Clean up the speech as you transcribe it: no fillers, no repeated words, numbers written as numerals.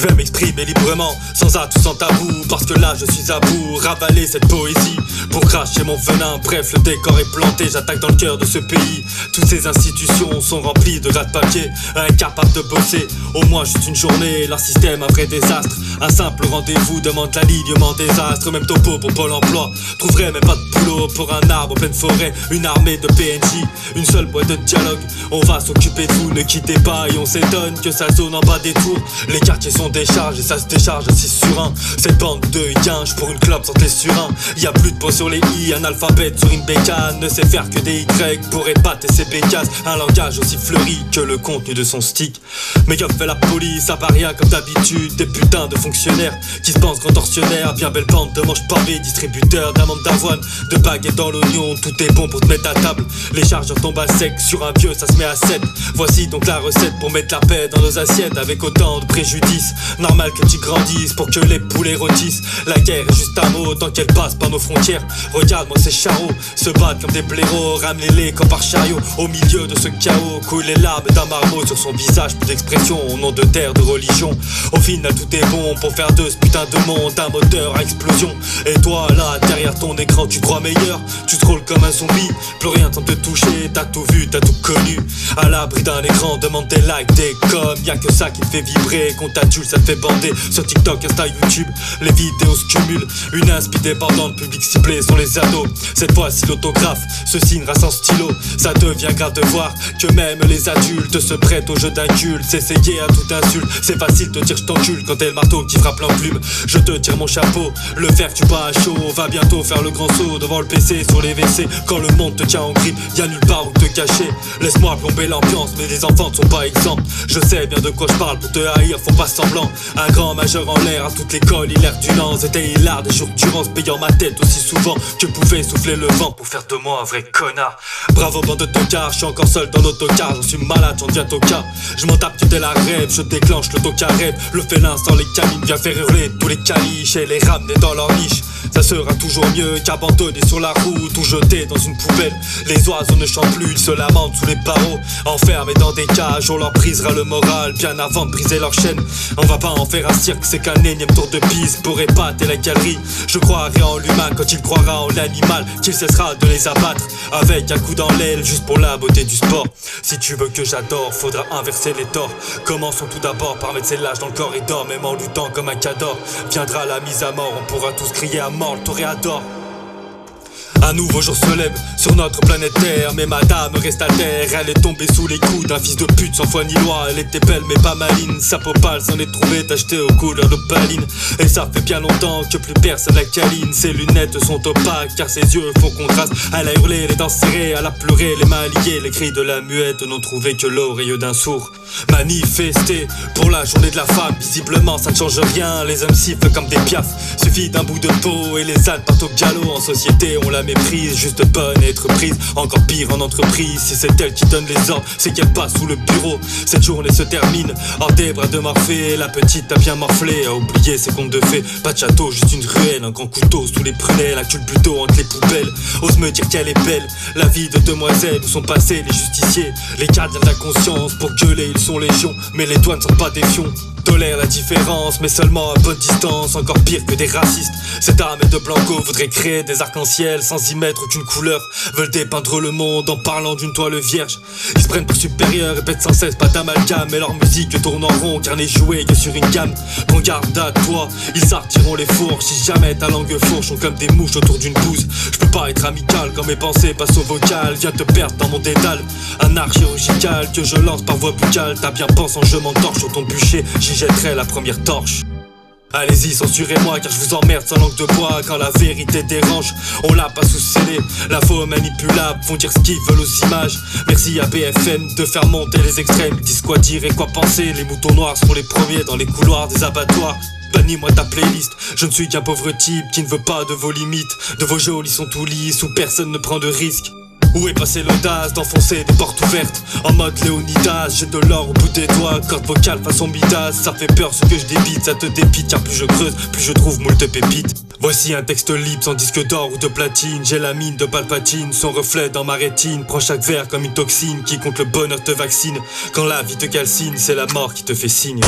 Je vais m'exprimer librement, sans atout, sans tabou, parce que là je suis à bout, ravaler cette poésie pour cracher mon venin. Bref, le décor est planté, j'attaque dans le cœur de ce pays. Toutes ces institutions sont remplies de gratte-papier, incapables de bosser, au moins juste une journée. Leur système un vrai désastre, un simple rendez-vous demande l'alignement des astres. Même topo pour Pôle emploi, trouverait même pas de boulot pour un arbre en pleine forêt. Une armée de PNJ, une seule boîte de dialogue. On va s'occuper de vous, ne quittez pas. Et on s'étonne que ça zone en bas des tours. Les quartiers sont décharges et ça se décharge à 6 sur 1. Cette bande de yinches pour une clope sortez sur un. Y'a plus de pots sur les i, un alphabet sur une bécane. Ne sait faire que des Y pour épater ses bécasses. Un langage aussi fleuri que le contenu de son stick. Mais que fait la police à Paris comme d'habitude? Des putains de fonctionnaires qui se pensent grands tortionnaires. Bien belle bande de manches pavées, distributeurs d'amandes d'avoine, de baguettes dans l'oignon. Tout est bon pour te mettre à table. Les chargeurs tombent à sec, sur un vieux ça se met à 7. Voici donc la recette pour mettre la paix dans nos assiettes. Avec autant de préjudice, normal que tu grandisses pour que les poulets rôtissent. La guerre est juste un mot tant qu'elle passe par nos frontières. Regarde-moi ces charros, se battent comme des blaireaux. Ramenez-les comme par chariot, au milieu de ce chaos. Coule les larmes d'un marmot sur son visage, plus d'expression au nom de terre, de religion. Au final tout est bon pour faire de ce putain de monde un moteur à explosion. Et toi là, derrière ton écran tu crois meilleur. Tu scrolles comme un zombie, plus rien ne te toucher. T'as tout vu, t'as tout connu. À l'abri d'un écran, demande des likes, des coms. Y'a que ça qui te fait vibrer, qu'on t'adulte ça te fait bander. Sur TikTok, Insta, YouTube, les vidéos se cumulent. Une inspi dépendante, le public ciblé sont les ados. Cette fois-ci l'autographe se signera sans stylo. Ça devient grave de voir que même les adultes se prêtent au jeu d'inculte. S'essayer à toute insulte, c'est facile de dire je t'encule quand t'es le marteau qui frappe l'enclume. Je te tire mon chapeau, le fer tu bats à chaud. Va bientôt faire le grand saut devant le PC sur les WC. Quand le monde te tient en grippe, y'a nulle part où te cacher. Laisse-moi plomber l'ambiance, mais les enfants ne sont pas exempts. Je sais bien de quoi je parle, pour te haïr, faut pas semblant. Un grand majeur en l'air, à toute l'école il l'air du Nant. C'était hilar des jours durant, payant ma tête aussi souvent que pouvait souffler le vent pour faire de moi un vrai connard. Bravo bande de tocards, je suis encore seul dans l'autocar. J'en suis malade, j'en deviens toca. Je m'en tape que t'es la rêve, je déclenche le toca rêve. Le félin sans les canines vient faire hurler tous les caliches et les ramener dans leur niche. Ça sera toujours mieux qu'abandonné sur la route ou jeté dans une poubelle. Les oiseaux ne chantent plus, ils se lamentent sous les barreaux. Enfermés dans des cages, on leur brisera le moral bien avant de briser leur chaîne. On va pas en faire un cirque, c'est qu'un énième tour de piste pour épater la galerie. Je croirai en l'humain quand il croira en l'animal, qu'il cessera de les abattre avec un coup dans l'aile juste pour la beauté du sport. Si tu veux que j'adore, faudra inverser les torts. Commençons tout d'abord par mettre ses lâches dans le corridor. Même en luttant comme un cador, viendra la mise à mort. On pourra tous crier à mort le toréador. Un nouveau jour se lève sur notre planète Terre. Mais madame reste à terre, elle est tombée sous les coups d'un fils de pute sans foi ni loi. Elle était belle mais pas maline, sa popale s'en est trouvée tachetée aux couleurs d'opaline. Et ça fait bien longtemps que plus personne la câline. Ses lunettes sont opaques car ses yeux font contraste. Elle a hurlé, les dents serrées, elle a pleuré, les mains liées. Les cris de la muette n'ont trouvé que l'oreille d'un sourd. Manifester pour la journée de la femme, visiblement ça ne change rien. Les hommes sifflent comme des piafs, suffit d'un bout de peau et les ânes partent au galop. En société on la méprise, juste bonne à être prise. Encore pire en entreprise, si c'est elle qui donne les ordres, c'est qu'elle passe sous le bureau. Cette journée se termine hors des bras de Morphée. La petite a bien morflé, a oublié ses contes de fées. Pas de château, juste une ruelle, un grand couteau sous les prunelles. Accule plutôt entre les poubelles, ose me dire qu'elle est belle. La vie de demoiselle, où sont passés les justiciers, les gardiens de la conscience. Pour gueuler ils sont légion, mais les doigts ne sont pas des fions. Tolère la différence, mais seulement à bonne distance. Encore pire que des racistes. Cette armée de Blanco voudrait créer des arcs-en-ciel sans y mettre aucune couleur. Veulent dépeindre le monde en parlant d'une toile vierge. Ils se prennent pour supérieurs, répètent sans cesse pas d'amalgame. Et leur musique tourne en rond car n'est jouée que sur une gamme. Prends garde à toi, ils sortiront les fourches. Si jamais ta langue fourche sont comme des mouches autour d'une bouse. Je peux pas être amical quand mes pensées passent au vocal. Viens te perdre dans mon dédale, un art chirurgical que je lance par voie buccale. T'as bien pensé en je m'entorche sur ton bûcher, j'y jetterai la première torche. Allez-y, censurez-moi car je vous emmerde sans langue de bois. Quand la vérité dérange, on l'a pas sous scellé. L'info manipulable font dire ce qu'ils veulent aux images. Merci à BFM de faire monter les extrêmes. Ils disent quoi dire et quoi penser. Les moutons noirs seront les premiers dans les couloirs des abattoirs. Bannis-moi ta playlist, je ne suis qu'un pauvre type qui ne veut pas de vos limites. De vos geôles ils sont tout lisses où personne ne prend de risque. Où est passée l'audace d'enfoncer des portes ouvertes en mode Léonidas? J'ai de l'or au bout des doigts, corde vocale façon Midas. Ça fait peur ce que je débite, ça te dépite. Car plus je creuse, plus je trouve moult pépites. Voici un texte libre sans disque d'or ou de platine. J'ai la mine de Palpatine, son reflet dans ma rétine. Prends chaque verre comme une toxine, qui compte le bonheur te vaccine. Quand la vie te calcine, c'est la mort qui te fait signe.